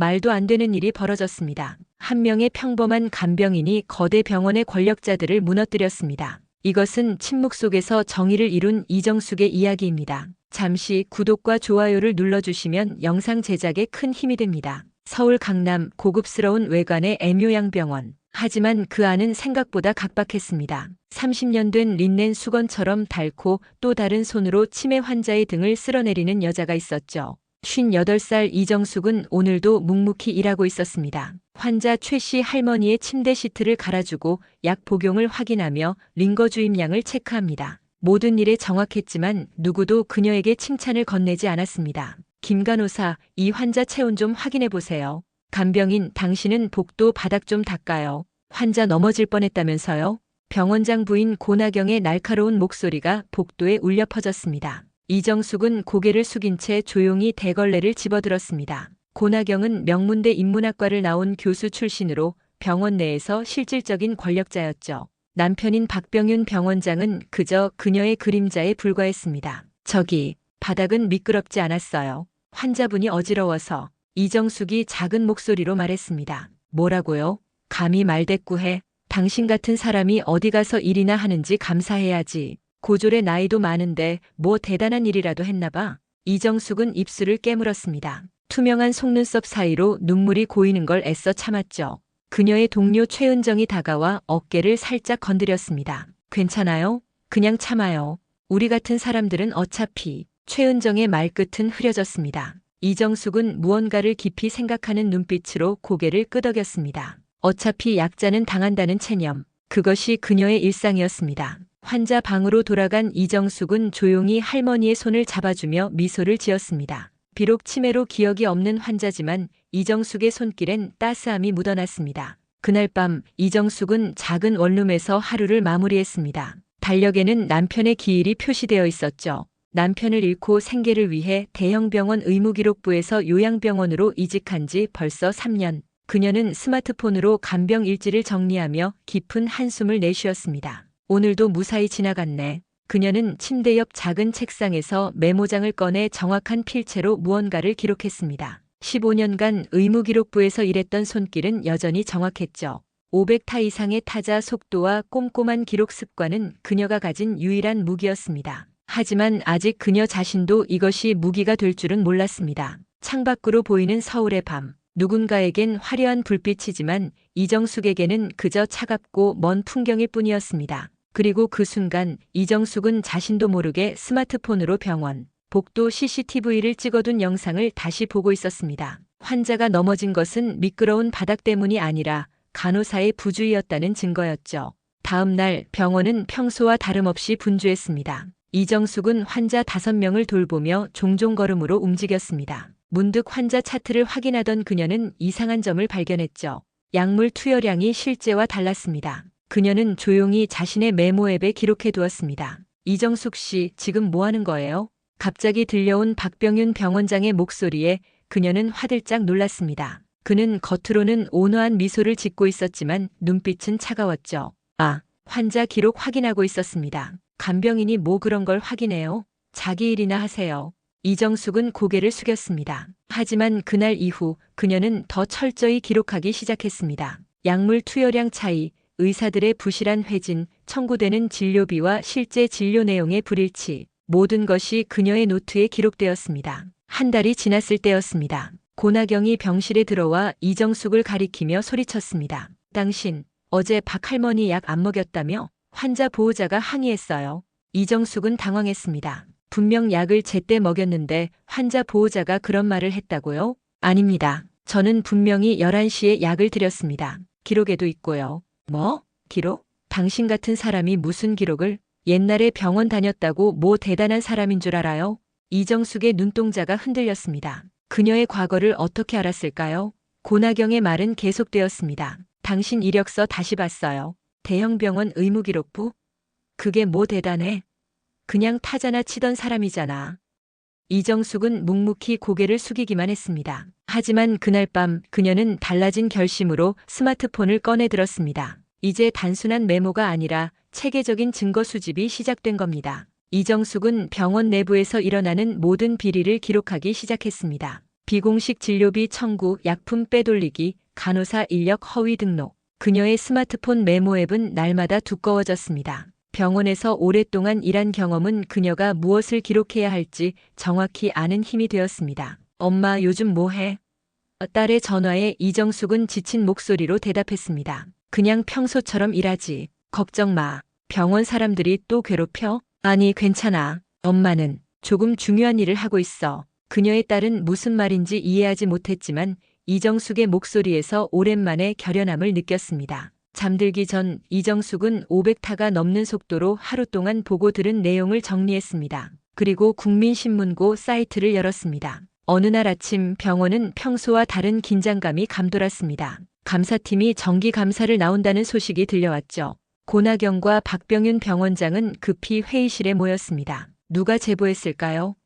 말도 안 되는 일이 벌어졌습니다. 한 명의 평범한 간병인이 거대 병원의 권력자들을 무너뜨렸습니다. 이것은 침묵 속에서 정의를 이룬 이정숙의 이야기입니다. 잠시 구독과 좋아요를 눌러주시면 영상 제작에 큰 힘이 됩니다. 서울 강남 고급스러운 외관의 애묘양병원. 하지만 그 안은 생각보다 각박했습니다. 30년 된 린넨 수건처럼 닳고 또 다른 손으로 치매 환자의 등을 쓸어내리는 여자가 있었죠. 58살 이정숙은 오늘도 묵묵히 일하고 있었습니다. 환자 최 씨 할머니의 침대 시트를 갈아주고 약 복용을 확인하며 링거 주입량을 체크합니다. 모든 일에 정확했지만 누구도 그녀에게 칭찬을 건네지 않았습니다. 김 간호사, 이 환자 체온 좀 확인해 보세요. 간병인, 당신은 복도 바닥 좀 닦아요. 환자 넘어질 뻔했다면서요? 병원장 부인 고나경의 날카로운 목소리가 복도에 울려 퍼졌습니다. 이정숙은 고개를 숙인 채 조용히 대걸레를 집어들었습니다. 고나경은 명문대 인문학과를 나온 교수 출신으로 병원 내에서 실질적인 권력자였죠. 남편인 박병윤 병원장은 그저 그녀의 그림자에 불과했습니다. 저기, 바닥은 미끄럽지 않았어요. 환자분이 어지러워서. 이정숙이 작은 목소리로 말했습니다. 뭐라고요? 감히 말대꾸해. 당신 같은 사람이 어디 가서 일이나 하는지 감사해야지. 고졸의 나이도 많은데 뭐 대단한 일이라도 했나 봐. 이정숙은 입술을 깨물었습니다. 투명한 속눈썹 사이로 눈물이 고이는 걸 애써 참았죠. 그녀의 동료 최은정이 다가와 어깨를 살짝 건드렸습니다. 괜찮아요? 그냥 참아요. 우리 같은 사람들은 어차피. 최은정의 말끝은 흐려졌습니다. 이정숙은 무언가를 깊이 생각하는 눈빛으로 고개를 끄덕였습니다. 어차피 약자는 당한다는 체념. 그것이 그녀의 일상이었습니다. 환자 방으로 돌아간 이정숙은 조용히 할머니의 손을 잡아주며 미소를 지었습니다. 비록 치매로 기억이 없는 환자지만 이정숙의 손길엔 따스함이 묻어났습니다. 그날 밤 이정숙은 작은 원룸에서 하루를 마무리했습니다. 달력에는 남편의 기일이 표시되어 있었죠. 남편을 잃고 생계를 위해 대형병원 의무기록부에서 요양병원으로 이직한 지 벌써 3년. 그녀는 스마트폰으로 간병 일지를 정리하며 깊은 한숨을 내쉬었습니다. 오늘도 무사히 지나갔네. 그녀는 침대 옆 작은 책상에서 메모장을 꺼내 정확한 필체로 무언가를 기록했습니다. 15년간 의무기록부에서 일했던 손길은 여전히 정확했죠. 500타 이상의 타자 속도와 꼼꼼한 기록 습관은 그녀가 가진 유일한 무기였습니다. 하지만 아직 그녀 자신도 이것이 무기가 될 줄은 몰랐습니다. 창밖으로 보이는 서울의 밤. 누군가에겐 화려한 불빛이지만 이정숙에게는 그저 차갑고 먼 풍경일 뿐이었습니다. 그리고 그 순간 이정숙은 자신도 모르게 스마트폰으로 병원, 복도 CCTV를 찍어둔 영상을 다시 보고 있었습니다. 환자가 넘어진 것은 미끄러운 바닥 때문이 아니라 간호사의 부주의였다는 증거였죠. 다음 날 병원은 평소와 다름없이 분주했습니다. 이정숙은 환자 5명을 돌보며 종종 걸음으로 움직였습니다. 문득 환자 차트를 확인하던 그녀는 이상한 점을 발견했죠. 약물 투여량이 실제와 달랐습니다. 그녀는 조용히 자신의 메모 앱에 기록해 두었습니다. 이정숙 씨, 지금 뭐 하는 거예요? 갑자기 들려온 박병윤 병원장의 목소리에 그녀는 화들짝 놀랐습니다. 그는 겉으로는 온화한 미소를 짓고 있었지만 눈빛은 차가웠죠. 아, 환자 기록 확인하고 있었습니다. 간병인이 뭐 그런 걸 확인해요? 자기 일이나 하세요. 이정숙은 고개를 숙였습니다. 하지만 그날 이후 그녀는 더 철저히 기록하기 시작했습니다. 약물 투여량 차이, 의사들의 부실한 회진, 청구되는 진료비와 실제 진료 내용의 불일치, 모든 것이 그녀의 노트에 기록되었습니다. 한 달이 지났을 때였습니다. 고나경이 병실에 들어와 이정숙을 가리키며 소리쳤습니다. 당신, 어제 박 할머니 약 안 먹였다며? 환자 보호자가 항의했어요. 이정숙은 당황했습니다. 분명 약을 제때 먹였는데 환자 보호자가 그런 말을 했다고요? 아닙니다. 저는 분명히 11시에 약을 드렸습니다. 기록에도 있고요. 뭐? 기록? 당신 같은 사람이 무슨 기록을? 옛날에 병원 다녔다고 뭐 대단한 사람인 줄 알아요? 이정숙의 눈동자가 흔들렸습니다. 그녀의 과거를 어떻게 알았을까요? 고나경의 말은 계속되었습니다. 당신 이력서 다시 봤어요. 대형병원 의무기록부? 그게 뭐 대단해? 그냥 타자나 치던 사람이잖아. 이정숙은 묵묵히 고개를 숙이기만 했습니다. 하지만 그날 밤 그녀는 달라진 결심으로 스마트폰을 꺼내 들었습니다. 이제 단순한 메모가 아니라 체계적인 증거 수집이 시작된 겁니다. 이정숙은 병원 내부에서 일어나는 모든 비리를 기록하기 시작했습니다. 비공식 진료비 청구, 약품 빼돌리기, 간호사 인력 허위 등록. 그녀의 스마트폰 메모 앱은 날마다 두꺼워졌습니다. 병원에서 오랫동안 일한 경험은 그녀가 무엇을 기록해야 할지 정확히 아는 힘이 되었습니다. 엄마, 요즘 뭐 해? 딸의 전화에 이정숙은 지친 목소리로 대답했습니다. 그냥 평소처럼 일하지. 걱정 마. 병원 사람들이 또 괴롭혀? 아니, 괜찮아. 엄마는 조금 중요한 일을 하고 있어. 그녀의 딸은 무슨 말인지 이해하지 못했지만 이정숙의 목소리에서 오랜만에 결연함을 느꼈습니다. 잠들기 전 이정숙은 500타가 넘는 속도로 하루 동안 보고 들은 내용을 정리했습니다. 그리고 국민신문고 사이트를 열었습니다. 어느 날 아침 병원은 평소와 다른 긴장감이 감돌았습니다. 감사팀이 정기 감사를 나온다는 소식이 들려왔죠. 고나경과 박병윤 병원장은 급히 회의실에 모였습니다. 누가 제보했을까요?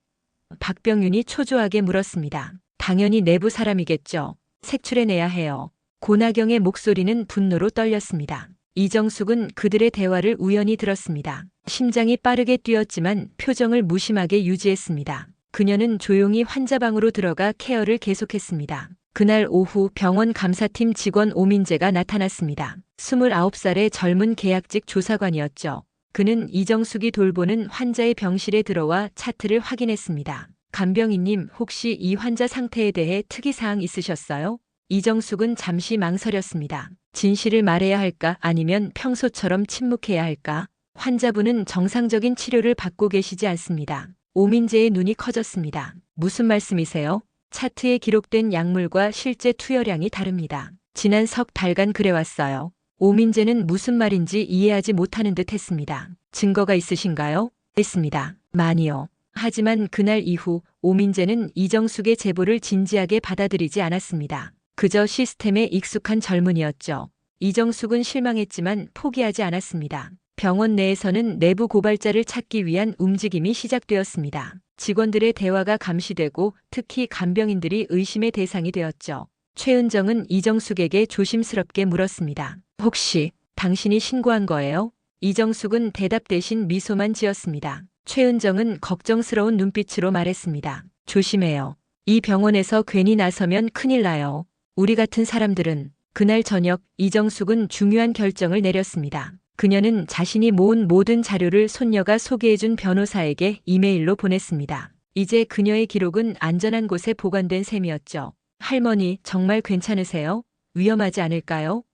박병윤이 초조하게 물었습니다. 당연히 내부 사람이겠죠. 색출해내야 해요. 고나경의 목소리는 분노로 떨렸습니다. 이정숙은 그들의 대화를 우연히 들었습니다. 심장이 빠르게 뛰었지만 표정을 무심하게 유지했습니다. 그녀는 조용히 환자방으로 들어가 케어를 계속했습니다. 그날 오후 병원 감사팀 직원 오민재가 나타났습니다. 29살의 젊은 계약직 조사관이었죠. 그는 이정숙이 돌보는 환자의 병실에 들어와 차트를 확인했습니다. 간병인님, 혹시 이 환자 상태에 대해 특이사항 있으셨어요? 이정숙은 잠시 망설였습니다. 진실을 말해야 할까 아니면 평소처럼 침묵해야 할까? 환자분은 정상적인 치료를 받고 계시지 않습니다. 오민재의 눈이 커졌습니다. 무슨 말씀이세요? 차트에 기록된 약물과 실제 투여량이 다릅니다. 지난 석 달간 그래왔어요. 오민재는 무슨 말인지 이해하지 못하는 듯 했습니다. 증거가 있으신가요? 했습니다. 많이요. 하지만 그날 이후 오민재는 이정숙의 제보를 진지하게 받아들이지 않았습니다. 그저 시스템에 익숙한 젊은이였죠. 이정숙은 실망했지만 포기하지 않았습니다. 병원 내에서는 내부 고발자를 찾기 위한 움직임이 시작되었습니다. 직원들의 대화가 감시되고 특히 간병인들이 의심의 대상이 되었죠. 최은정은 이정숙에게 조심스럽게 물었습니다. 혹시 당신이 신고한 거예요? 이정숙은 대답 대신 미소만 지었습니다. 최은정은 걱정스러운 눈빛으로 말했습니다. 조심해요. 이 병원에서 괜히 나서면 큰일 나요. 우리 같은 사람들은. 그날 저녁 이정숙은 중요한 결정을 내렸습니다. 그녀는 자신이 모은 모든 자료를 손녀가 소개해준 변호사에게 이메일로 보냈습니다. 이제 그녀의 기록은 안전한 곳에 보관된 셈이었죠. 할머니, 정말 괜찮으세요? 위험하지 않을까요?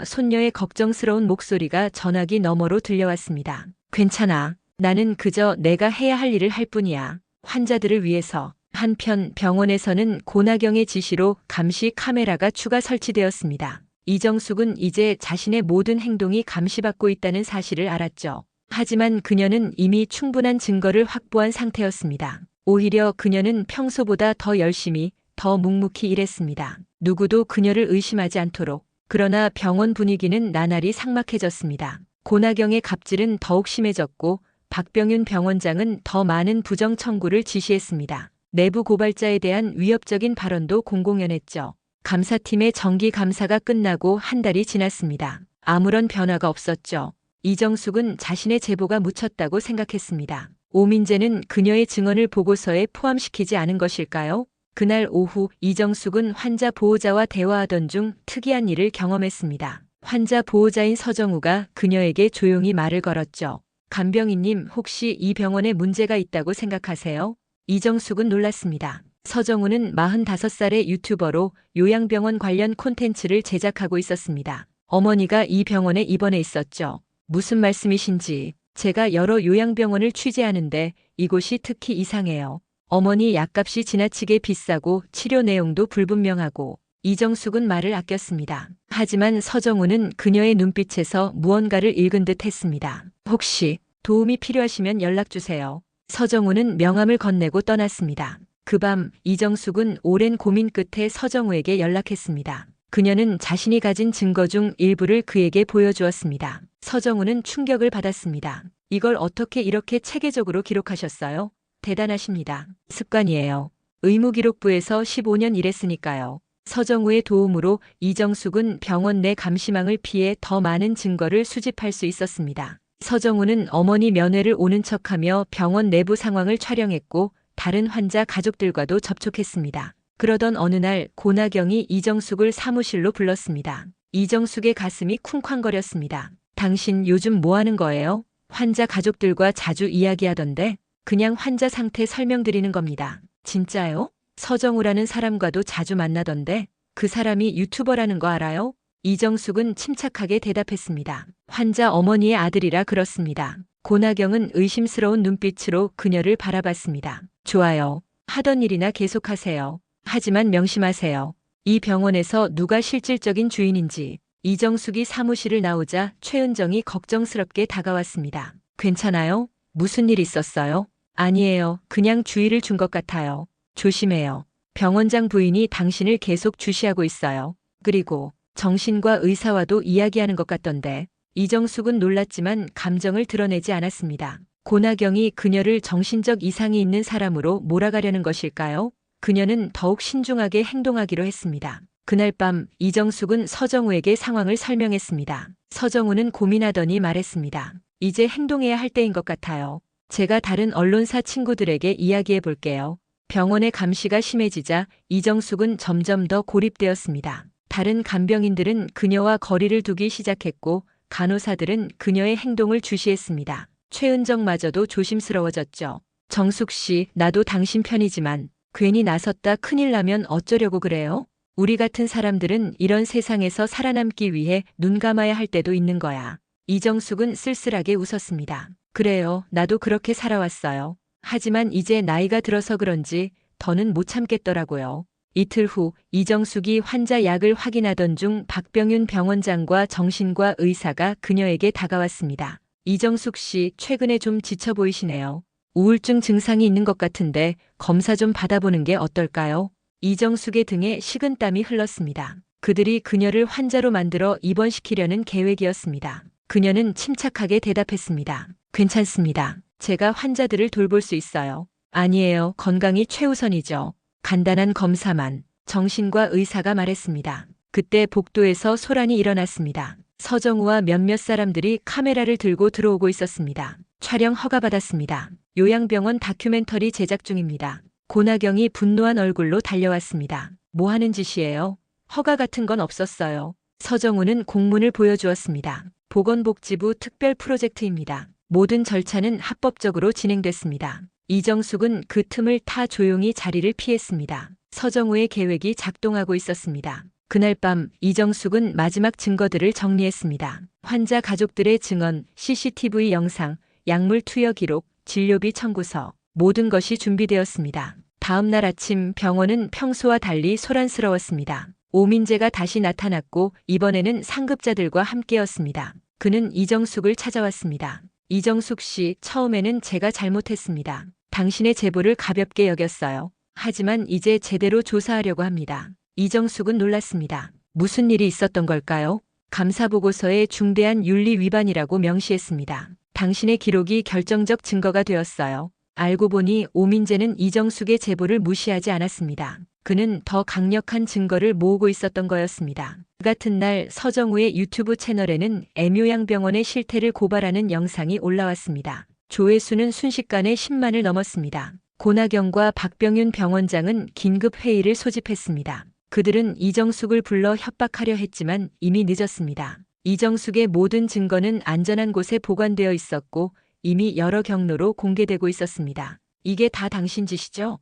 손녀의 걱정스러운 목소리가 전화기 너머로 들려왔습니다. 괜찮아. 나는 그저 내가 해야 할 일을 할 뿐이야. 환자들을 위해서. 한편 병원에서는 고나경의 지시로 감시 카메라가 추가 설치되었습니다. 이정숙은 이제 자신의 모든 행동이 감시받고 있다는 사실을 알았죠. 하지만 그녀는 이미 충분한 증거를 확보한 상태였습니다. 오히려 그녀는 평소보다 더 열심히, 더 묵묵히 일했습니다. 누구도 그녀를 의심하지 않도록. 그러나 병원 분위기는 나날이 삭막해졌습니다. 고나경의 갑질은 더욱 심해졌고 박병윤 병원장은 더 많은 부정 청구를 지시했습니다. 내부 고발자에 대한 위협적인 발언도 공공연했죠. 감사팀의 정기 감사가 끝나고 한 달이 지났습니다. 아무런 변화가 없었죠. 이정숙은 자신의 제보가 묻혔다고 생각했습니다. 오민재는 그녀의 증언을 보고서에 포함시키지 않은 것일까요? 그날 오후 이정숙은 환자 보호자와 대화하던 중 특이한 일을 경험했습니다. 환자 보호자인 서정우가 그녀에게 조용히 말을 걸었죠. 간병인님, 혹시 이 병원에 문제가 있다고 생각하세요? 이정숙은 놀랐습니다. 서정우는 45살의 유튜버로 요양병원 관련 콘텐츠를 제작하고 있었습니다. 어머니가 이 병원에 입원해 있었죠. 무슨 말씀이신지. 제가 여러 요양병원을 취재하는데 이곳이 특히 이상해요. 어머니 약값이 지나치게 비싸고 치료 내용도 불분명하고. 이정숙은 말을 아꼈습니다. 하지만 서정우는 그녀의 눈빛에서 무언가를 읽은 듯 했습니다. 혹시 도움이 필요하시면 연락주세요. 서정우는 명함을 건네고 떠났습니다. 그 밤 이정숙은 오랜 고민 끝에 서정우에게 연락했습니다. 그녀는 자신이 가진 증거 중 일부를 그에게 보여주었습니다. 서정우는 충격을 받았습니다. 이걸 어떻게 이렇게 체계적으로 기록하셨어요? 대단하십니다. 습관이에요. 의무기록부에서 15년 일했으니까요. 서정우의 도움으로 이정숙은 병원 내 감시망을 피해 더 많은 증거를 수집할 수 있었습니다. 서정우는 어머니 면회를 오는 척하며 병원 내부 상황을 촬영했고 다른 환자 가족들과도 접촉했습니다. 그러던 어느 날 고나경이 이정숙을 사무실로 불렀습니다. 이정숙의 가슴이 쿵쾅거렸습니다. 당신 요즘 뭐 하는 거예요? 환자 가족들과 자주 이야기하던데. 그냥 환자 상태 설명드리는 겁니다. 진짜요? 서정우라는 사람과도 자주 만나던데. 그 사람이 유튜버라는 거 알아요? 이정숙은 침착하게 대답했습니다. 환자 어머니의 아들이라 그렇습니다. 고나경은 의심스러운 눈빛으로 그녀를 바라봤습니다. 좋아요. 하던 일이나 계속하세요. 하지만 명심하세요. 이 병원에서 누가 실질적인 주인인지. 이정숙이 사무실을 나오자 최은정이 걱정스럽게 다가왔습니다. 괜찮아요? 무슨 일 있었어요? 아니에요. 그냥 주의를 준 것 같아요. 조심해요. 병원장 부인이 당신을 계속 주시하고 있어요. 그리고 정신과 의사와도 이야기하는 것 같던데. 이정숙은 놀랐지만 감정을 드러내지 않았습니다. 고나경이 그녀를 정신적 이상이 있는 사람으로 몰아가려는 것일까요? 그녀는 더욱 신중하게 행동하기로 했습니다. 그날 밤 이정숙은 서정우에게 상황을 설명했습니다. 서정우는 고민하더니 말했습니다. 이제 행동해야 할 때인 것 같아요. 제가 다른 언론사 친구들에게 이야기해 볼게요. 병원의 감시가 심해지자 이정숙은 점점 더 고립되었습니다. 다른 간병인들은 그녀와 거리를 두기 시작했고 간호사들은 그녀의 행동을 주시했습니다. 최은정마저도 조심스러워졌죠. 정숙 씨, 나도 당신 편이지만 괜히 나섰다 큰일 나면 어쩌려고 그래요? 우리 같은 사람들은 이런 세상에서 살아남기 위해 눈 감아야 할 때도 있는 거야. 이정숙은 쓸쓸하게 웃었습니다. 그래요. 나도 그렇게 살아왔어요. 하지만 이제 나이가 들어서 그런지 더는 못 참겠더라고요. 이틀 후 이정숙이 환자 약을 확인하던 중 박병윤 병원장과 정신과 의사가 그녀에게 다가왔습니다. 이정숙 씨, 최근에 좀 지쳐 보이시네요. 우울증 증상이 있는 것 같은데 검사 좀 받아보는 게 어떨까요? 이정숙의 등에 식은땀이 흘렀습니다. 그들이 그녀를 환자로 만들어 입원시키려는 계획이었습니다. 그녀는 침착하게 대답했습니다. 괜찮습니다. 제가 환자들을 돌볼 수 있어요. 아니에요. 건강이 최우선이죠. 간단한 검사만. 정신과 의사가 말했습니다. 그때 복도에서 소란이 일어났습니다. 서정우와 몇몇 사람들이 카메라를 들고 들어오고 있었습니다. 촬영 허가받았습니다. 요양병원 다큐멘터리 제작 중입니다. 고나경이 분노한 얼굴로 달려왔습니다. 뭐 하는 짓이에요? 허가 같은 건 없었어요. 서정우는 공문을 보여주었습니다. 보건복지부 특별 프로젝트입니다. 모든 절차는 합법적으로 진행됐습니다. 이정숙은 그 틈을 타 조용히 자리를 피했습니다. 서정우의 계획이 작동하고 있었습니다. 그날 밤 이정숙은 마지막 증거들을 정리했습니다. 환자 가족들의 증언, CCTV 영상, 약물 투여 기록, 진료비 청구서, 모든 것이 준비되었습니다. 다음 날 아침 병원은 평소와 달리 소란스러웠습니다. 오민재가 다시 나타났고 이번에는 상급자들과 함께였습니다. 그는 이정숙을 찾아왔습니다. 이정숙 씨, 처음에는 제가 잘못했습니다. 당신의 제보를 가볍게 여겼어요. 하지만 이제 제대로 조사하려고 합니다. 이정숙은 놀랐습니다. 무슨 일이 있었던 걸까요? 감사보고서에 중대한 윤리 위반이라고 명시했습니다. 당신의 기록이 결정적 증거가 되었어요. 알고 보니 오민재는 이정숙의 제보를 무시하지 않았습니다. 그는 더 강력한 증거를 모으고 있었던 거였습니다. 그 같은 날 서정우의 유튜브 채널에는 M요양병원의 실태를 고발하는 영상이 올라왔습니다. 조회수는 순식간에 10만을 넘었습니다. 고나경과 박병윤 병원장은 긴급 회의를 소집했습니다. 그들은 이정숙을 불러 협박하려 했지만 이미 늦었습니다. 이정숙의 모든 증거는 안전한 곳에 보관되어 있었고 이미 여러 경로로 공개되고 있었습니다. 이게 다 당신 짓이죠?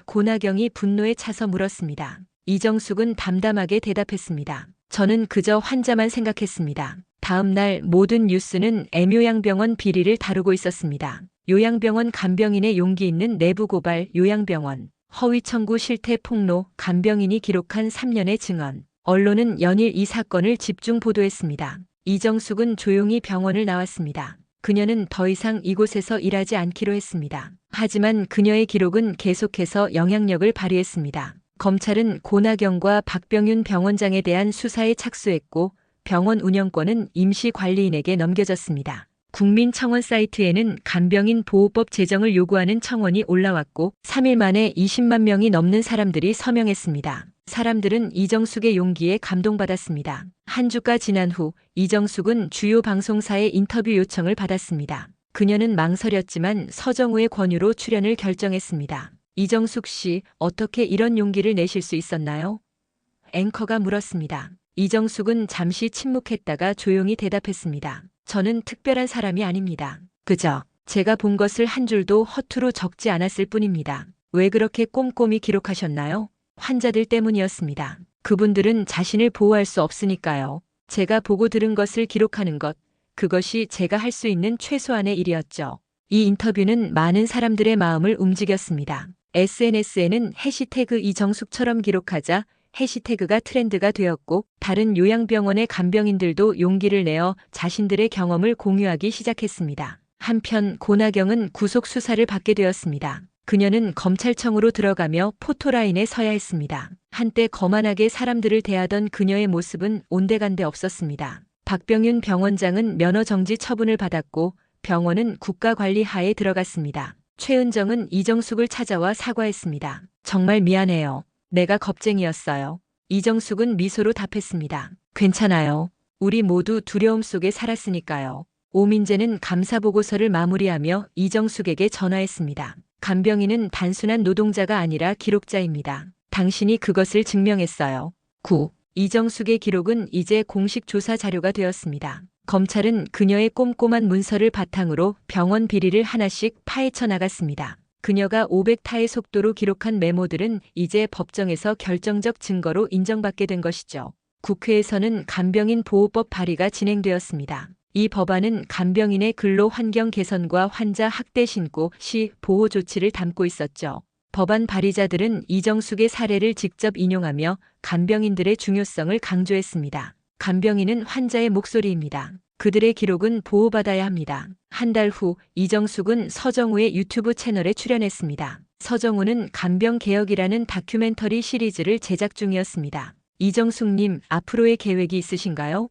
고나경이 분노에 차서 물었습니다. 이정숙은 담담하게 대답했습니다. 저는 그저 환자만 생각했습니다. 다음 날 모든 뉴스는 M요양병원 비리를 다루고 있었습니다. 요양병원 간병인의 용기 있는 내부 고발, 요양병원 허위 청구 실태 폭로, 간병인이 기록한 3년의 증언. 언론은 연일 이 사건을 집중 보도했습니다. 이정숙은 조용히 병원을 나왔습니다. 그녀는 더 이상 이곳에서 일하지 않기로 했습니다. 하지만 그녀의 기록은 계속해서 영향력을 발휘했습니다. 검찰은 고나경과 박병윤 병원장에 대한 수사에 착수했고 병원 운영권은 임시관리인에게 넘겨졌습니다. 국민청원 사이트에는 간병인 보호법 제정을 요구하는 청원이 올라왔고 3일 만에 20만 명이 넘는 사람들이 서명했습니다. 사람들은 이정숙의 용기에 감동받았습니다. 한 주가 지난 후 이정숙은 주요 방송사의 인터뷰 요청을 받았습니다. 그녀는 망설였지만 서정우의 권유로 출연을 결정했습니다. 이정숙 씨, 어떻게 이런 용기를 내실 수 있었나요? 앵커가 물었습니다. 이정숙은 잠시 침묵했다가 조용히 대답했습니다. 저는 특별한 사람이 아닙니다. 그저 제가 본 것을 한 줄도 허투루 적지 않았을 뿐입니다. 왜 그렇게 꼼꼼히 기록하셨나요? 환자들 때문이었습니다. 그분들은 자신을 보호할 수 없으니까요. 제가 보고 들은 것을 기록하는 것, 그것이 제가 할 수 있는 최소한의 일이었죠. 이 인터뷰는 많은 사람들의 마음을 움직였습니다. SNS에는 해시태그 이정숙처럼 기록하자 해시태그가 트렌드가 되었고, 다른 요양병원의 간병인들도 용기를 내어 자신들의 경험을 공유하기 시작했습니다. 한편 고나경은 구속 수사를 받게 되었습니다. 그녀는 검찰청으로 들어가며 포토라인에 서야 했습니다. 한때 거만하게 사람들을 대하던 그녀의 모습은 온데간데 없었습니다. 박병윤 병원장은 면허 정지 처분을 받았고 병원은 국가관리 하에 들어갔습니다. 최은정은 이정숙을 찾아와 사과했습니다. 정말 미안해요. 내가 겁쟁이였어요. 이정숙은 미소로 답했습니다. 괜찮아요. 우리 모두 두려움 속에 살았으니까요. 오민재는 감사보고서를 마무리하며 이정숙에게 전화했습니다. 간병인은 단순한 노동자가 아니라 기록자입니다. 당신이 그것을 증명했어요. 9. 이정숙의 기록은 이제 공식 조사 자료가 되었습니다. 검찰은 그녀의 꼼꼼한 문서를 바탕으로 병원 비리를 하나씩 파헤쳐 나갔습니다. 그녀가 500타의 속도로 기록한 메모들은 이제 법정에서 결정적 증거로 인정받게 된 것이죠. 국회에서는 간병인 보호법 발의가 진행되었습니다. 이 법안은 간병인의 근로 환경 개선과 환자 학대 신고 시 보호 조치를 담고 있었죠. 법안 발의자들은 이정숙의 사례를 직접 인용하며 간병인들의 중요성을 강조했습니다. 간병인은 환자의 목소리입니다. 그들의 기록은 보호받아야 합니다. 한 달 후 이정숙은 서정우의 유튜브 채널에 출연했습니다. 서정우는 간병개혁이라는 다큐멘터리 시리즈를 제작 중이었습니다. 이정숙님, 앞으로의 계획이 있으신가요?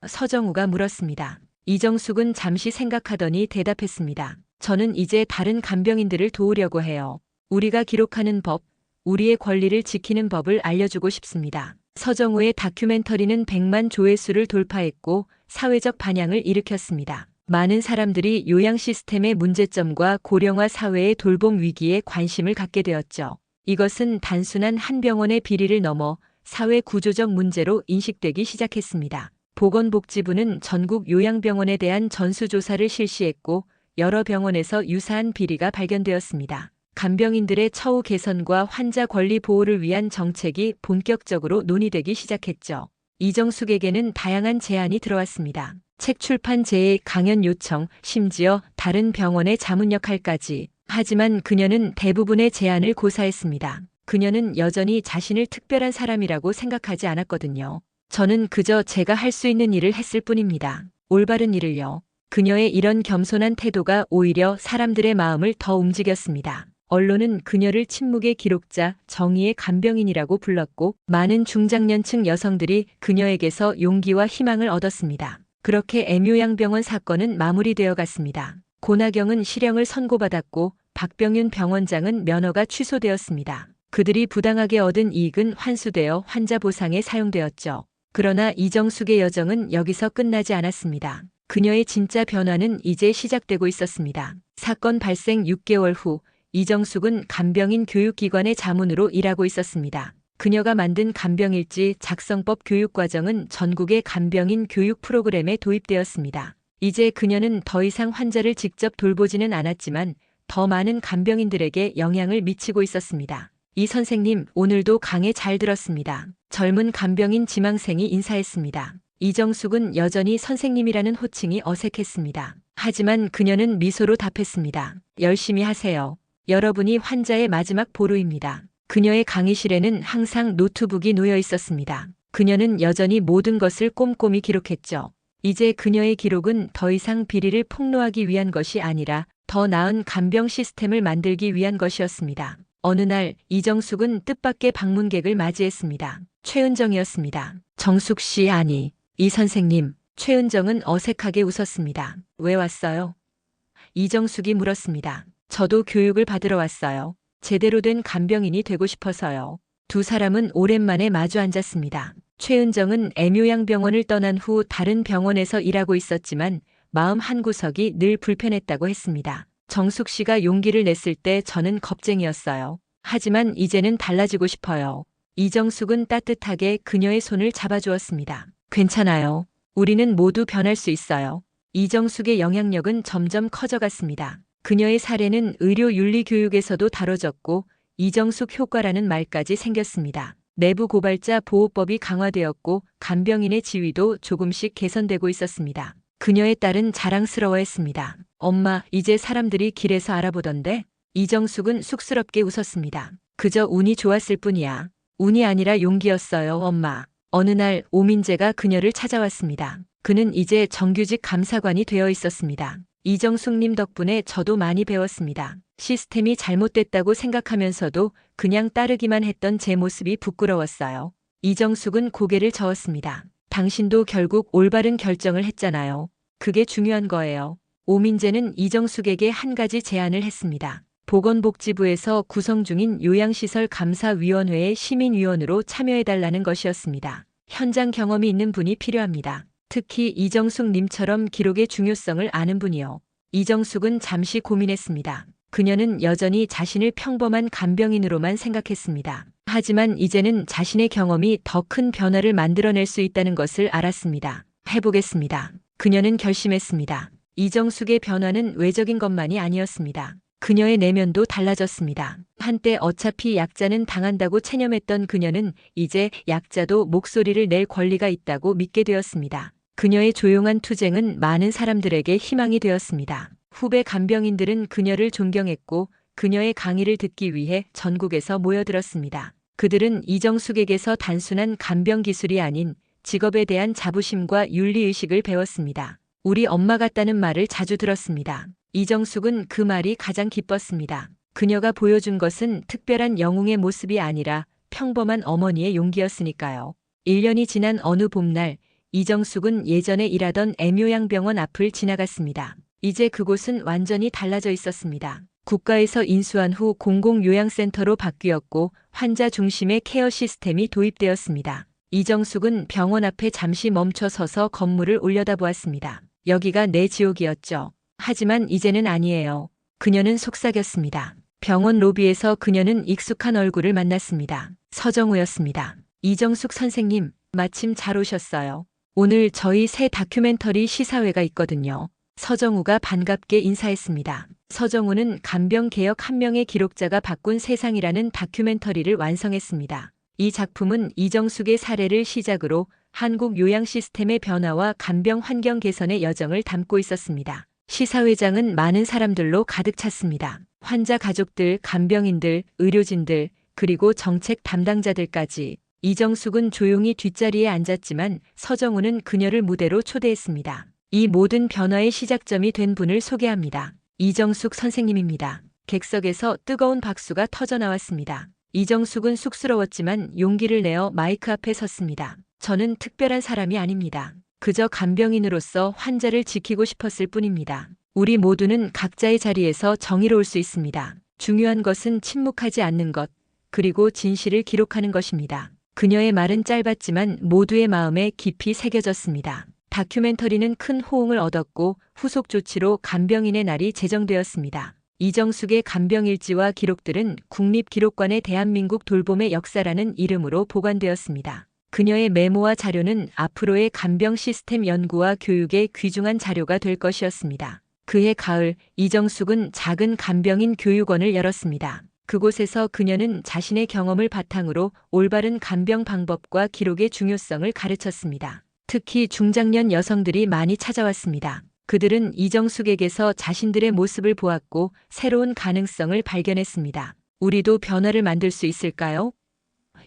서정우가 물었습니다. 이정숙은 잠시 생각하더니 대답했습니다. 저는 이제 다른 간병인들을 도우려고 해요. 우리가 기록하는 법, 우리의 권리를 지키는 법을 알려주고 싶습니다. 서정우의 다큐멘터리는 100만 조회수를 돌파했고 사회적 반향을 일으켰습니다. 많은 사람들이 요양 시스템의 문제점과 고령화 사회의 돌봄 위기에 관심을 갖게 되었죠. 이것은 단순한 한 병원의 비리를 넘어 사회 구조적 문제로 인식되기 시작했습니다. 보건복지부는 전국 요양병원에 대한 전수조사를 실시했고 여러 병원에서 유사한 비리가 발견되었습니다. 간병인들의 처우 개선과 환자 권리 보호를 위한 정책이 본격적으로 논의되기 시작했죠. 이정숙에게는 다양한 제안이 들어왔습니다. 책 출판 제의 강연 요청, 심지어 다른 병원의 자문 역할까지. 하지만 그녀는 대부분의 제안을 고사했습니다. 그녀는 여전히 자신을 특별한 사람이라고 생각하지 않았거든요. 저는 그저 제가 할 수 있는 일을 했을 뿐입니다. 올바른 일을요. 그녀의 이런 겸손한 태도가 오히려 사람들의 마음을 더 움직였습니다. 언론은 그녀를 침묵의 기록자, 정의의 간병인이라고 불렀고 많은 중장년층 여성들이 그녀에게서 용기와 희망을 얻었습니다. 그렇게 M요양병원 사건은 마무리되어 갔습니다. 고나경은 실형을 선고받았고 박병윤 병원장은 면허가 취소되었습니다. 그들이 부당하게 얻은 이익은 환수되어 환자 보상에 사용되었죠. 그러나 이정숙의 여정은 여기서 끝나지 않았습니다. 그녀의 진짜 변화는 이제 시작되고 있었습니다. 사건 발생 6개월 후 이정숙은 간병인 교육기관의 자문으로 일하고 있었습니다. 그녀가 만든 간병일지 작성법 교육과정은 전국의 간병인 교육 프로그램에 도입되었습니다. 이제 그녀는 더 이상 환자를 직접 돌보지는 않았지만 더 많은 간병인들에게 영향을 미치고 있었습니다. 이 선생님, 오늘도 강의 잘 들었습니다. 젊은 간병인 지망생이 인사했습니다. 이정숙은 여전히 선생님이라는 호칭이 어색했습니다. 하지만 그녀는 미소로 답했습니다. 열심히 하세요. 여러분이 환자의 마지막 보루입니다. 그녀의 강의실에는 항상 노트북이 놓여 있었습니다. 그녀는 여전히 모든 것을 꼼꼼히 기록했죠. 이제 그녀의 기록은 더 이상 비리를 폭로하기 위한 것이 아니라 더 나은 간병 시스템을 만들기 위한 것이었습니다. 어느 날 이정숙은 뜻밖의 방문객을 맞이했습니다. 최은정이었습니다. 정숙 씨, 아니, 이 선생님. 최은정은 어색하게 웃었습니다. 왜 왔어요? 이정숙이 물었습니다. 저도 교육을 받으러 왔어요. 제대로 된 간병인이 되고 싶어서요. 두 사람은 오랜만에 마주 앉았습니다. 최은정은 M요양병원을 떠난 후 다른 병원에서 일하고 있었지만 마음 한구석이 늘 불편했다고 했습니다. 정숙 씨가 용기를 냈을 때 저는 겁쟁이였어요. 하지만 이제는 달라지고 싶어요. 이정숙은 따뜻하게 그녀의 손을 잡아주었습니다. 괜찮아요. 우리는 모두 변할 수 있어요. 이정숙의 영향력은 점점 커져갔습니다. 그녀의 사례는 의료 윤리 교육에서도 다뤄졌고 이정숙 효과라는 말까지 생겼습니다. 내부 고발자 보호법이 강화되었고 간병인의 지위도 조금씩 개선되고 있었습니다. 그녀의 딸은 자랑스러워했습니다. 엄마, 이제 사람들이 길에서 알아보던데? 이정숙은 쑥스럽게 웃었습니다. 그저 운이 좋았을 뿐이야. 운이 아니라 용기였어요, 엄마. 어느 날 오민재가 그녀를 찾아왔습니다. 그는 이제 정규직 감사관이 되어 있었습니다. 이정숙님 덕분에 저도 많이 배웠습니다. 시스템이 잘못됐다고 생각하면서도 그냥 따르기만 했던 제 모습이 부끄러웠어요. 이정숙은 고개를 저었습니다. 당신도 결국 올바른 결정을 했잖아요. 그게 중요한 거예요. 오민재는 이정숙에게 한 가지 제안을 했습니다. 보건복지부에서 구성 중인 요양시설 감사위원회의 시민위원으로 참여해달라는 것이었습니다. 현장 경험이 있는 분이 필요합니다. 특히 이정숙님처럼 기록의 중요성을 아는 분이요. 이정숙은 잠시 고민했습니다. 그녀는 여전히 자신을 평범한 간병인으로만 생각했습니다. 하지만 이제는 자신의 경험이 더 큰 변화를 만들어낼 수 있다는 것을 알았습니다. 해보겠습니다. 그녀는 결심했습니다. 이정숙의 변화는 외적인 것만이 아니었습니다. 그녀의 내면도 달라졌습니다. 한때 어차피 약자는 당한다고 체념했던 그녀는 이제 약자도 목소리를 낼 권리가 있다고 믿게 되었습니다. 그녀의 조용한 투쟁은 많은 사람들에게 희망이 되었습니다. 후배 간병인들은 그녀를 존경했고 그녀의 강의를 듣기 위해 전국에서 모여들었습니다. 그들은 이정숙에게서 단순한 간병 기술이 아닌 직업에 대한 자부심과 윤리의식을 배웠습니다. 우리 엄마 같다는 말을 자주 들었습니다. 이정숙은 그 말이 가장 기뻤습니다. 그녀가 보여준 것은 특별한 영웅의 모습이 아니라 평범한 어머니의 용기였으니까요. 1년이 지난 어느 봄날 이정숙은 예전에 일하던 애묘양병원 앞을 지나갔습니다. 이제 그곳은 완전히 달라져 있었습니다. 국가에서 인수한 후 공공요양센터로 바뀌었고 환자 중심의 케어 시스템이 도입되었습니다. 이정숙은 병원 앞에 잠시 멈춰 서서 건물을 올려다보았습니다. 여기가 내 지옥이었죠. 하지만 이제는 아니에요. 그녀는 속삭였습니다. 병원 로비에서 그녀는 익숙한 얼굴을 만났습니다. 서정우였습니다. 이정숙 선생님, 마침 잘 오셨어요. 오늘 저희 새 다큐멘터리 시사회가 있거든요. 서정우가 반갑게 인사했습니다. 서정우는 간병개혁 한 명의 기록자가 바꾼 세상이라는 다큐멘터리를 완성했습니다. 이 작품은 이정숙의 사례를 시작으로 한국 요양 시스템의 변화와 간병 환경 개선의 여정을 담고 있었습니다. 시사회장은 많은 사람들로 가득 찼습니다. 환자 가족들, 간병인들, 의료진들, 그리고 정책 담당자들까지. 이정숙은 조용히 뒷자리에 앉았지만 서정우는 그녀를 무대로 초대했습니다. 이 모든 변화의 시작점이 된 분을 소개합니다. 이정숙 선생님입니다. 객석에서 뜨거운 박수가 터져 나왔습니다. 이정숙은 쑥스러웠지만 용기를 내어 마이크 앞에 섰습니다. 저는 특별한 사람이 아닙니다. 그저 간병인으로서 환자를 지키고 싶었을 뿐입니다. 우리 모두는 각자의 자리에서 정의로울 수 있습니다. 중요한 것은 침묵하지 않는 것, 그리고 진실을 기록하는 것입니다. 그녀의 말은 짧았지만 모두의 마음에 깊이 새겨졌습니다. 다큐멘터리는 큰 호응을 얻었고 후속 조치로 간병인의 날이 제정되었습니다. 이정숙의 간병일지와 기록들은 국립기록관의 대한민국 돌봄의 역사라는 이름으로 보관되었습니다. 그녀의 메모와 자료는 앞으로의 간병 시스템 연구와 교육의 귀중한 자료가 될 것이었습니다. 그해 가을, 이정숙은 작은 간병인 교육원을 열었습니다. 그곳에서 그녀는 자신의 경험을 바탕으로 올바른 간병 방법과 기록의 중요성을 가르쳤습니다. 특히 중장년 여성들이 많이 찾아왔습니다. 그들은 이정숙에게서 자신들의 모습을 보았고 새로운 가능성을 발견했습니다. 우리도 변화를 만들 수 있을까요?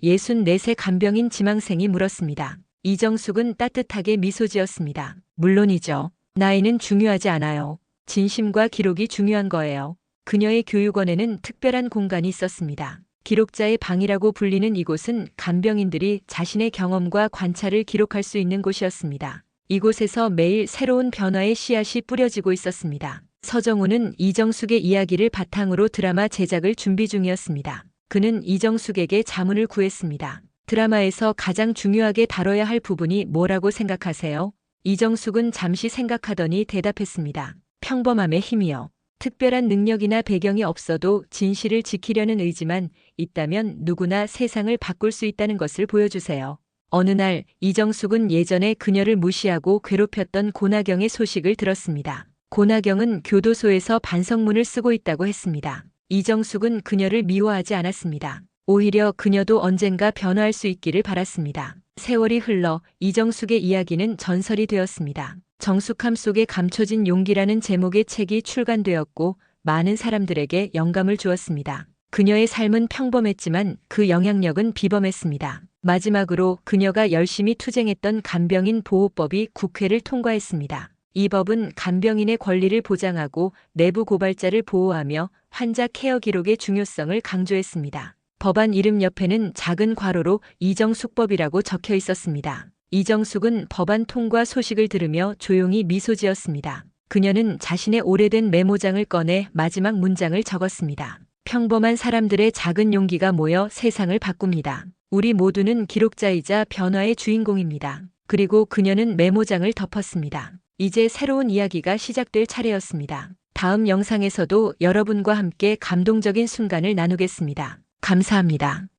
64세 간병인 지망생이 물었습니다. 이정숙은 따뜻하게 미소 지었습니다. 물론이죠. 나이는 중요하지 않아요. 진심과 기록이 중요한 거예요. 그녀의 교육원에는 특별한 공간이 있었습니다. 기록자의 방이라고 불리는 이곳은 간병인들이 자신의 경험과 관찰을 기록할 수 있는 곳이었습니다. 이곳에서 매일 새로운 변화의 씨앗이 뿌려지고 있었습니다. 서정우는 이정숙의 이야기를 바탕으로 드라마 제작을 준비 중이었습니다. 그는 이정숙에게 자문을 구했습니다. 드라마에서 가장 중요하게 다뤄야 할 부분이 뭐라고 생각하세요? 이정숙은 잠시 생각하더니 대답했습니다. 평범함의 힘이요. 특별한 능력이나 배경이 없어도 진실을 지키려는 의지만 있다면 누구나 세상을 바꿀 수 있다는 것을 보여주세요. 어느 날 이정숙은 예전에 그녀를 무시하고 괴롭혔던 고나경의 소식을 들었습니다. 고나경은 교도소에서 반성문을 쓰고 있다고 했습니다. 이정숙은 그녀를 미워하지 않았습니다. 오히려 그녀도 언젠가 변화할 수 있기를 바랐습니다. 세월이 흘러 이정숙의 이야기는 전설이 되었습니다. 정숙함 속에 감춰진 용기라는 제목의 책이 출간되었고 많은 사람들에게 영감을 주었습니다. 그녀의 삶은 평범했지만 그 영향력은 비범했습니다. 마지막으로 그녀가 열심히 투쟁했던 간병인 보호법이 국회를 통과했습니다. 이 법은 간병인의 권리를 보장하고 내부 고발자를 보호하며 환자 케어 기록의 중요성을 강조했습니다. 법안 이름 옆에는 작은 괄호로 이정숙법이라고 적혀 있었습니다. 이정숙은 법안 통과 소식을 들으며 조용히 미소 지었습니다. 그녀는 자신의 오래된 메모장을 꺼내 마지막 문장을 적었습니다. 평범한 사람들의 작은 용기가 모여 세상을 바꿉니다. 우리 모두는 기록자이자 변화의 주인공입니다. 그리고 그녀는 메모장을 덮었습니다. 이제 새로운 이야기가 시작될 차례였습니다. 다음 영상에서도 여러분과 함께 감동적인 순간을 나누겠습니다. 감사합니다.